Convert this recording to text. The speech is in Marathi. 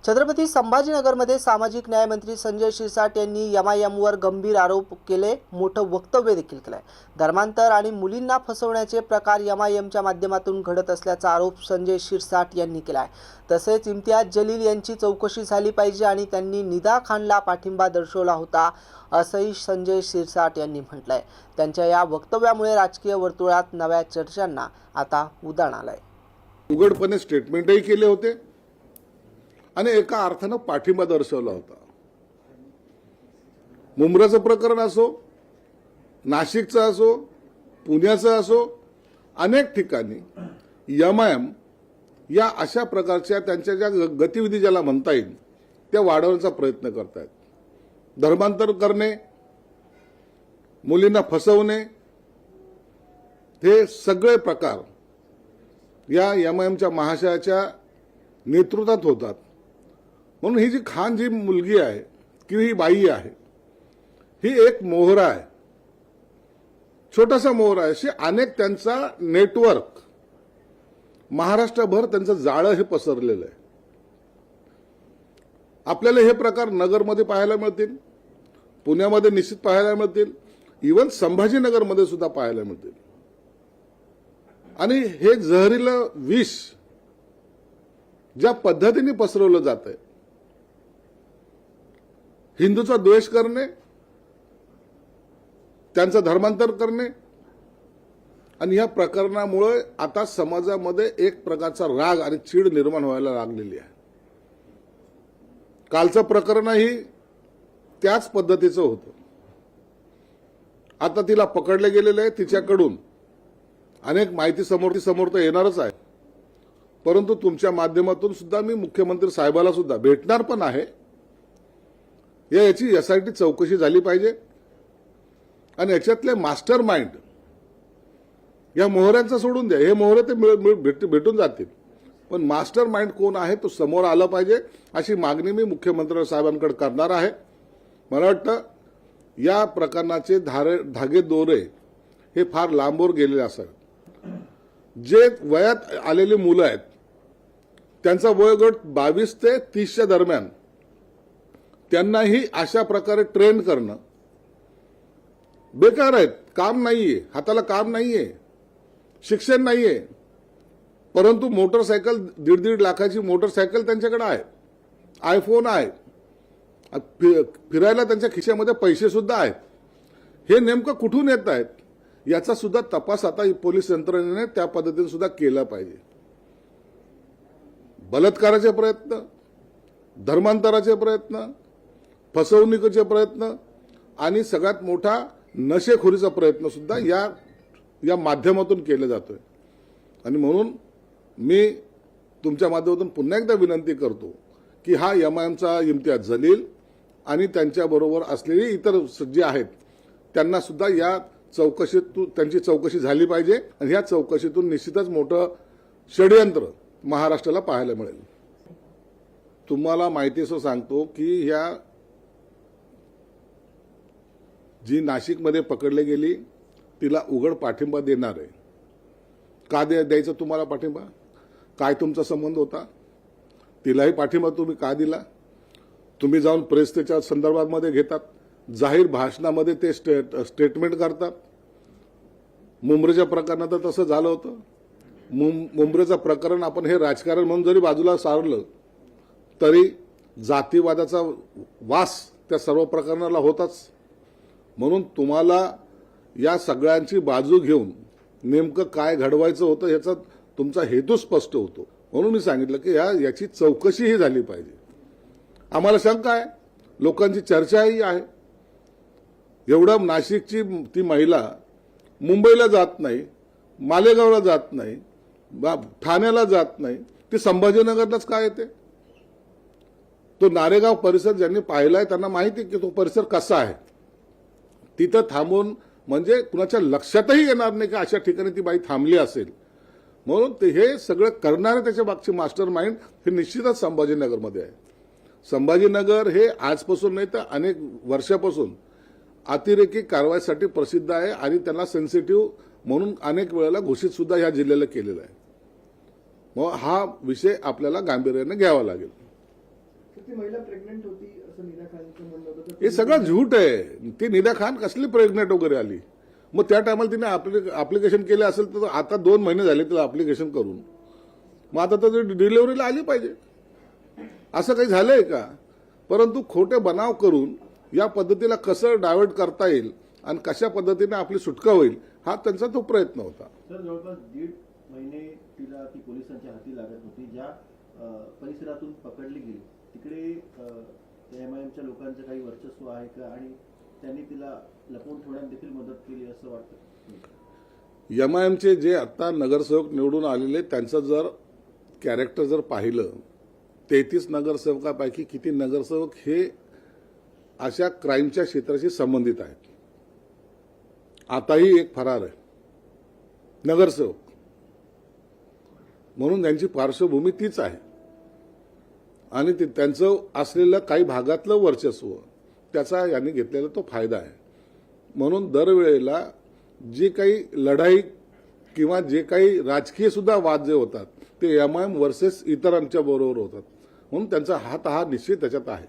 छत्रपती संभाजीनगरमध्ये सामाजिक न्याय मंत्री संजय शिरसाट यांनी एमआयएमवर गंभीर आरोप केले, मोठं वक्तव्य देखील केलंय। धर्मांतर आणि मुलींना फसवण्याचे प्रकार एमआयएमच्या माध्यमातून घडत असल्याचा आरोप संजय शिरसाट यांनी केलाय। तसेच इम्तियाज जलील यांची चौकशी झाली पाहिजे आणि त्यांनी निदा खानला पाठिंबा दर्शवला होता असंही संजय शिरसाट यांनी म्हटलंय। त्यांच्या या वक्तव्यामुळे राजकीय वर्तुळात नव्या चर्चांना आता उधाण आलंय। उघडपणे स्टेटमेंटही केले होते आणि एका अर्थानं पाठिंबा दर्शवला होता। मुंब्राचं प्रकरण असो, नाशिकचं असो, पुण्याचं असो, अनेक ठिकाणी एमआयएम या अशा प्रकारच्या त्यांच्या ज्या गतिविधी ज्याला म्हणता येईल त्या वाढवण्याचा प्रयत्न करतायत। धर्मांतर करणे, मुलींना फसवणे, हे सगळे प्रकार या एमआयएमच्या महाशयाच्या नेतृत्वात होतात। म्हणून ही जी खान जी मुलगी आहे किंवा ही बाई आहे, ही एक मोहरा आहे, छोटासा मोहरा आहे। अशी अनेक त्यांचा नेटवर्क महाराष्ट्रभर त्यांचं जाळं हे पसरलेलं आहे। आपल्याला हे प्रकार नगरमध्ये पाहायला मिळतील, पुण्यामध्ये निश्चित पाहायला मिळतील, इव्हन संभाजीनगरमध्ये सुद्धा पाहायला मिळतील। आणि हे जहरीलं विष ज्या पद्धतीने पसरवलं जात आहे, हिंदूचा द्वेष करणे, त्यांचं धर्मांतर करणे, आणि या प्रकरणामुळे आता समाजामध्ये एक प्रकारचा राग आणि चीड निर्माण व्हायला लागलेली आहे। कालचं प्रकरणही त्याच पद्धतीचं होतं। आता तिला पकडले गेलेले आहे, तिच्याकडून अनेक माहिती समोर तर येणारच आहे। परंतु तुमच्या माध्यमातून सुद्धा मी मुख्यमंत्री साहेबाला सुद्धा भेटणार पण आहे। याची एसआयटी चौकशी झाली पाहिजे आणि याच्यातले मास्टर माइंड या मोहऱ्यांचा सोडून द्या, हे मोहरे ते भेटून जातील, पण मास्टर माइंड कोण आहे तो समोर आला पाहिजे, अशी मागणी मी मुख्यमंत्री साहेबांकडे करणार आहे। मला वाटतं या प्रकरणाचे धागे दोरे हे फार लांबवर गेलेले असावेत। जे वयात आलेली मुलं आहेत त्यांचा वयोगट 22 ते 30च्या दरम्यान, त्यांनाही अशा प्रकारे ट्रेन करणं बेकार आहेत। काम नाहीये, हाताला काम नाहीये, शिक्षण नाहीये, परंतु मोटरसायकल 1.5 लाखाची मोटरसायकल त्यांच्याकडे आहे, आयफोन आहे, फिरायला त्यांच्या खिशामध्ये पैसे सुद्धा आहेत। हे नेमकं कुठून येत आहेत याचा सुद्धा तपास आता पोलीस यंत्रणेने त्या पद्धतीने सुद्धा केला पाहिजे। बलात्काराचे प्रयत्न, धर्मांतराचे प्रयत्न, फसवणुकीचे प्रयत्न आणि सगळ्यात मोठा नशेखोरीचा प्रयत्न सुद्धा या माध्यमातून केला जातोय। आणि म्हणून मी तुमच्या माध्यमातून पुन्हा एकदा विनंती करतो की हा एमआयएमचा इम्तियाज जलील आणि त्यांच्याबरोबर असलेली इतर जे आहेत त्यांना सुद्धा या चौकशीतून त्यांची चौकशी झाली पाहिजे आणि या चौकशीतून निश्चितच मोठं षडयंत्र महाराष्ट्राला पाहायला मिळेल। तुम्हाला माहिती असं सांगतो की ह्या जी नाशिकमध्ये पकडली गेली तिला उघड पाठिंबा देणार आहे। का द्यायचं तुम्हाला पाठिंबा? काय तुमचा संबंध होता? तिलाही पाठिंबा तुम्ही का दिला? तुम्ही जाऊन प्रेस त्याच्या संदर्भामध्ये घेतात, जाहीर भाषणामध्ये ते स्टेटमेंट करतात। मुंब्रेच्या प्रकरणात तसं झालं होतं। मुंब्रेचं प्रकरण आपण हे राजकारण म्हणून जरी बाजूला सारलं तरी जातीवादाचा वास त्या सर्व प्रकरणाला होताच। म्हणून तुम्हाला या सगळ्यांची बाजू घेऊन नेमकं काय घडवायचं होतं याचा तुमचा हेतू स्पष्ट होतो। म्हणून मी सांगितलं की याची चौकशीही झाली पाहिजे। आम्हाला शंका आहे, लोकांची चर्चाही आहे। एवढं नाशिकची ती महिला मुंबईला जात नाही, मालेगावला जात नाही, ठाण्याला जात नाही, ती संभाजीनगरलाच काय येते? तो नारेगाव परिसर ज्यांनी पाहिलाय त्यांना माहिती की तो परिसर कसा आहे। तिथं थांबून म्हणजे कुणाच्या लक्षातही येणार नाही की अशा ठिकाणी ती बाई थांबली असेल। म्हणून ते हे सगळं करणारे त्याच्या मागचे मास्टर माइंड हे निश्चितच संभाजीनगरमध्ये आहे। संभाजीनगर हे आजपासून नाही तर अनेक वर्षापासून अतिरेकी कारवाईसाठी प्रसिद्ध आहे आणि त्यांना सेन्सिटिव्ह म्हणून अनेक वेळेला घोषित सुद्धा या जिल्ह्याला केलेला आहे। मग हा विषय आपल्याला गांभीर्याने घ्यावा लागेल। ती महिला प्रेग्नेंट होती असं नीला खानचं म्हणणं होतं. हे सगळं झूट आहे. ती निदा खान कसली प्रेग्नेंट वगैरे आली? मग त्या टायमाला तिने अप्लिकेशन केले असेल तर आता 2 महिने झाले तिला अप्लिकेशन करून. मग आता तर डिलिव्हरीला आली पाहिजे. असं काही झालंय का? परंतु खोटे बनाव करून या पद्धतीला कसं डायव्हर्ट करता येईल आणि कशा पद्धतीने आपली सुटका होईल हा त्यांचा तो प्रयत्न होता. सर, जवळपास 1.5 महिने तिला ती पोलिसांच्या हाती लागत होती. ज्या परिसरातून पकडली गेली तिकडे एमआयएमच्या लोकांचं काही वर्चस्व आहे का, आणि त्यांनी तिला लपवून ठेवण्यात देखील मदत केली असं वाटतं? एमआयएमचे जे आता नगरसेवक निवडून आलेले त्यांचं जर कॅरेक्टर जर पाहिलं, 33 नगरसेवकापैकी किती नगरसेवक हे अशा क्राईमच्या क्षेत्राशी संबंधित आहेत. आताही एक फरार आहे नगरसेवक, म्हणून त्यांची पार्श्वभूमी तीच आहे. आणि त्यांचं असलेलं काही भागातलं वर्चस्व त्याचा यांनी घेतलेला तो फायदा आहे. म्हणून दरवेळेला जी काही लढाई किंवा जे काही राजकीय सुद्धा वाद जे होतात ते एमआयएम वर्सेस इतरांच्या बरोबर होतात. म्हणून त्यांचा हात हा निश्चित त्याच्यात आहे.